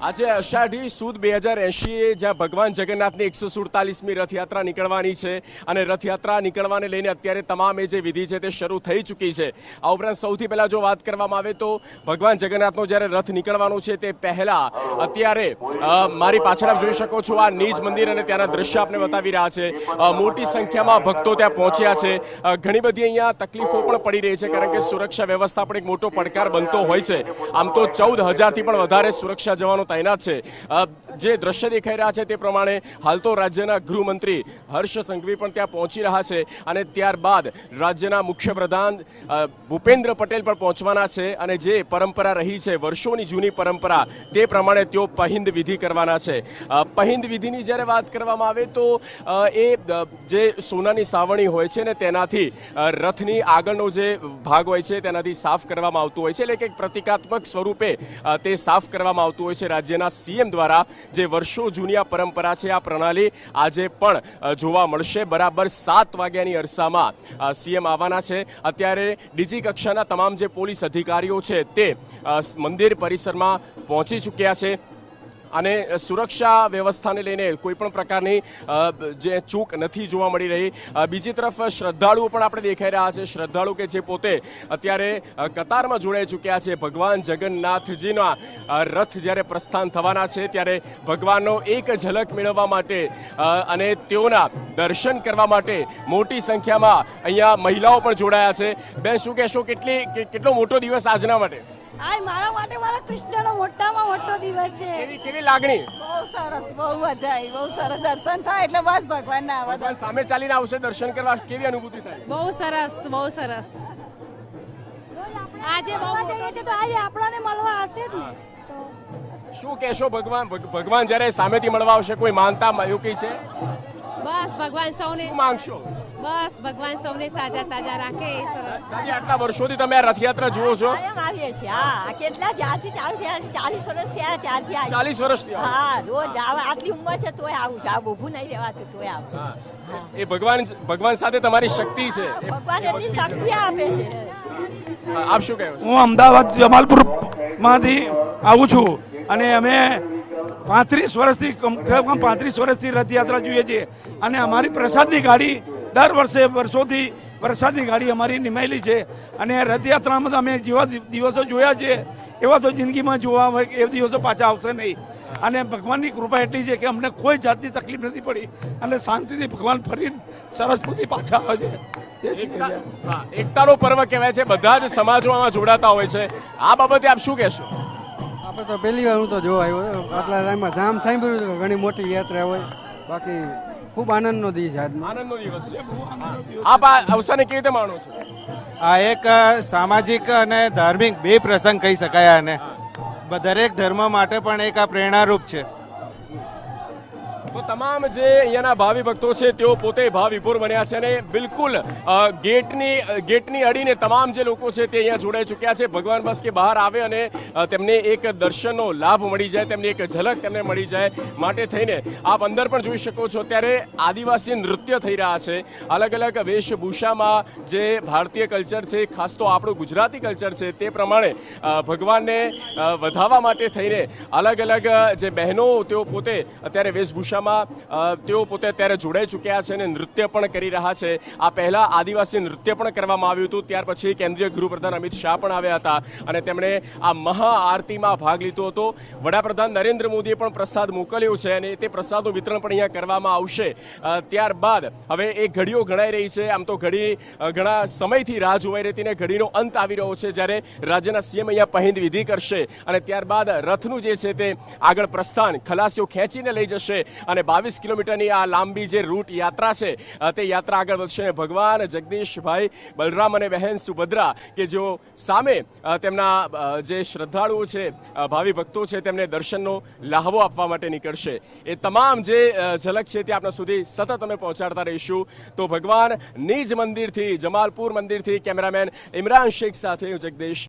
આજે અષાઢી સુદ 2080 જ્યાં ભગવાન જગન્નાથની 147મી રથયાત્રા નીકળવાની છે અને રથયાત્રા નીકળવાને લઈને અત્યારે તમામ જે વિધિ છે તે શરૂ થઈ ચૂકી છે। આ ઉપરાંત સૌથી પહેલા જો વાત કરવામાં આવે તો ભગવાન જગન્નાથનો જ્યારે રથ નીકળવાનો છે તે પહેલા અત્યારે મારી પાછળ આપ જોઈ શકો છો આ નિજ મંદિર અને ત્યાંના દ્રશ્ય આપને બતાવી રહ્યા છે। મોટી સંખ્યામાં ભક્તો ત્યાં પહોંચ્યા છે। ઘણી બધી અહીંયા તકલીફો પણ પડી રહી છે કારણ કે સુરક્ષા વ્યવસ્થા પણ એક મોટો પડકાર બનતો હોય છે। આમ તો 14,000થી પણ વધારે સુરક્ષા જવાનો તૈનાત છે। જે દ્રશ્ય દેખાઈ રહ્યા છે તે પ્રમાણે હાલ તો રાજ્યના ગૃહમંત્રી હર્ષ સંઘવી પણ ત્યાં પહોંચી રહ્યા છે અને ત્યારબાદ રાજ્યના મુખ્યપ્રધાન ભૂપેન્દ્ર પટેલ પણ પહોંચવાના છે અને જે પરંપરા રહી છે વર્ષોની જૂની પરંપરા તે પ્રમાણે તેઓ પહિંદ વિધિ કરવાના છે। પહિંદ વિધિની જ્યારે વાત કરવામાં આવે તો એ જે સોનાની સાવરણી હોય છે ને તેનાથી રથની આગળનો જે ભાગ હોય છે તેનાથી સાફ કરવામાં આવતું હોય છે એટલે કે પ્રતિકાત્મક સ્વરૂપે તે સાફ કરવામાં આવતું હોય છે। રાજ્યના સીએમ દ્વારા જે વર્ષો જૂની આ પરંપરા છે આ પ્રણાલી આજે પણ જોવા મળશે। બરાબર 7 વાગ્યાની અરસામાં સીએમ આવવાના છે। અત્યારે ડીજી કક્ષાના તમામ જે પોલીસ અધિકારીઓ છે તે મંદિર પરિસરમાં પહોંચી ચૂક્યા છે અને સુરક્ષા વ્યવસ્થાને લઈને કોઈ પણ પ્રકારની જે ચૂક નથી જોવા મળી રહી। બીજી તરફ શ્રદ્ધાળુઓ પણ આપણે દેખાઈ રહ્યા છે। શ્રદ્ધાળુ કે જે પોતે અત્યારે કતારમાં જોડાઈ ચૂક્યા છે। ભગવાન જગન્નાથજીના રથ જ્યારે પ્રસ્થાન થવાના છે ત્યારે ભગવાનનો એક ઝલક મેળવવા માટે અને તેઓના દર્શન કરવા માટે મોટી સંખ્યામાં અહીંયા મહિલાઓ પણ જોડાયા છે। બેન શું કહેશો કેટલો મોટો દિવસ આજના માટે? આ મારા માટે મારા કૃષ્ણનો મોટામાં મોટો દિવસ છે। કેવી લાગણી? બહુ સરસ, બહુ મજા આવી, બહુ સરસ દર્શન થાય એટલે બસ ભગવાનના આવા સામે ચાલીને આવશે દર્શન કરવા કેવી અનુભૂતિ થાય? બહુ સરસ, બહુ સરસ। આજે બહુ જઈએ છે તો આજે આપણાને મળવા આવશે જ ને। તો શું કહેશો ભગવાન જ્યારે સામેથી મળવા આવશે કોઈ માનતા એવું કઈ છે? બસ ભગવાન સૌને શું માંગશો? બસ ભગવાન સૌને સાજા તાજા રાખે એ સરસ। દાદી આટલા વર્ષોથી તમે આ રથયાત્રા જુઓ છો? કાયમ આવીએ છીએ। હા, કેટલા જ્યારથી ચાલુ થયા 40 વર્ષ થયા ત્યારથી આવી। 40 વર્ષથી આવો? હા, રોજ આટલી ઉંમર છે તોય આવું છું। આ ઊભું નહીં રહેવાતું તોય આવું। એ ભગવાન સાથે તમારી શક્તિ છે। ભગવાન એમની શક્તિ આપે છે। આપ શું કહો? હું અમદાવાદ જમાલપુર માંથી આવું છું અને અમે 35 વર્ષથી રથયાત્રા જોઈએ છીએ અને અમારી પ્રસાદની ગાડી દર વર્ષોથી પ્રસાદની ગાડી અમારી નિમાયેલી છે અને રથયાત્રામાં અમે જેવા દિવસો જોયા છે એવા તો જિંદગીમાં જોવા હોય એ દિવસો પાછા આવશે નહીં અને ભગવાનની કૃપા એટલી છે કે અમને કોઈ જાતની તકલીફ નથી પડી અને શાંતિથી ભગવાન ફરી સરસ્વતી પાછા આવે છે। એકતાનો પર્વ કહેવાય છે। બધા જ સમાજો આમાં જોડાતા હોય છે। આ બાબતે આપ શું કહેશો? આપણે તો પહેલી વાર હું તો જોવા આવ્યો આટલા ટાઈમમાં જામ સાંભળ્યું હતું ઘણી મોટી યાત્રા હોય બાકી ખૂબ આનંદનો દિવસ છે। આનંદનો દિવસ છે। આપ આ અવસરને કેવી રીતે માણો છો? આ એક સામાજિક અને ધાર્મિક બે પ્રસંગ કહી શકાય અને દરેક ધર્મ માટે પણ એક આ પ્રેરણારૂપ છે। તો તમામ જે અહીંયાના ભાવિ ભક્તો છે તેઓ પોતે ભાવ વિભોર બન્યા છે અને બિલકુલ ગેટની અડીને તમામ જે લોકો છે તે અહીંયા જોડાઈ ચૂક્યા છે। ભગવાન બસ કે બહાર આવે અને તેમને એક દર્શનનો લાભ મળી જાય, તેમને એક ઝલક તેમને મળી જાય માટે થઈને આપ અંદર પણ જોઈ શકો છો ત્યારે આદિવાસી નૃત્ય થઈ રહ્યા છે। અલગ અલગ વેશભૂષામાં જે ભારતીય કલ્ચર છે ખાસ તો આપણું ગુજરાતી કલ્ચર છે તે પ્રમાણે ભગવાનને વધાવવા માટે થઈને અલગ અલગ જે બહેનો તેઓ પોતે અત્યારે વેશભૂષા તેઓ પોતે અત્યારે જોડાઈ ચૂક્યા છે અને નૃત્ય પણ કરી રહ્યા છે। આ પહેલા આદિવાસી નૃત્ય પણ કરવામાં આવ્યું હતું, ત્યાર પછી કેન્દ્રીય ગૃહપ્રધાન અમિત શાહ પણ આવ્યા હતા અને તેમણે આ મહાઆરતીમાં ભાગ લીધો હતો। વડાપ્રધાન નરેન્દ્ર મોદીએ પણ પ્રસાદ મોકલ્યો છે અને તે પ્રસાદનું વિતરણ પણ અહીંયા કરવામાં આવશે। ત્યારબાદ હવે એ ઘડીઓ ગણાઈ રહી છે। આમ તો ઘડી ઘણા સમયથી રાહ જોવાઈ રહી હતી ને ઘડીનો અંત આવી રહ્યો છે જ્યારે રાજ્યના સીએમ અહીંયા પહિંદ વિધિ કરશે અને ત્યારબાદ રથનું જે છે તે આગળ પ્રસ્થાન ખલાસીઓ ખેંચીને લઈ જશે અને 22 કિલોમીટરની આ લાંબી જે રૂટ યાત્રા છે તે યાત્રા આગળ વધશે। ભગવાન જગદીશભાઈ બલરામ અને બહેન સુભદ્રા કે જેઓ સામે તેમના જે શ્રદ્ધાળુઓ છે ભાવિ ભક્તો છે તેમને દર્શનનો લહાવો આપવા માટે નીકળશે। એ તમામ જે ઝલક છે તે આપણા સુધી સતત અમે પહોંચાડતા રહીશું। તો ભગવાન નિજ મંદિરથી જમાલપુર મંદિરથી કેમેરામેન ઇમરાન શેખ સાથે હું જગદીશ।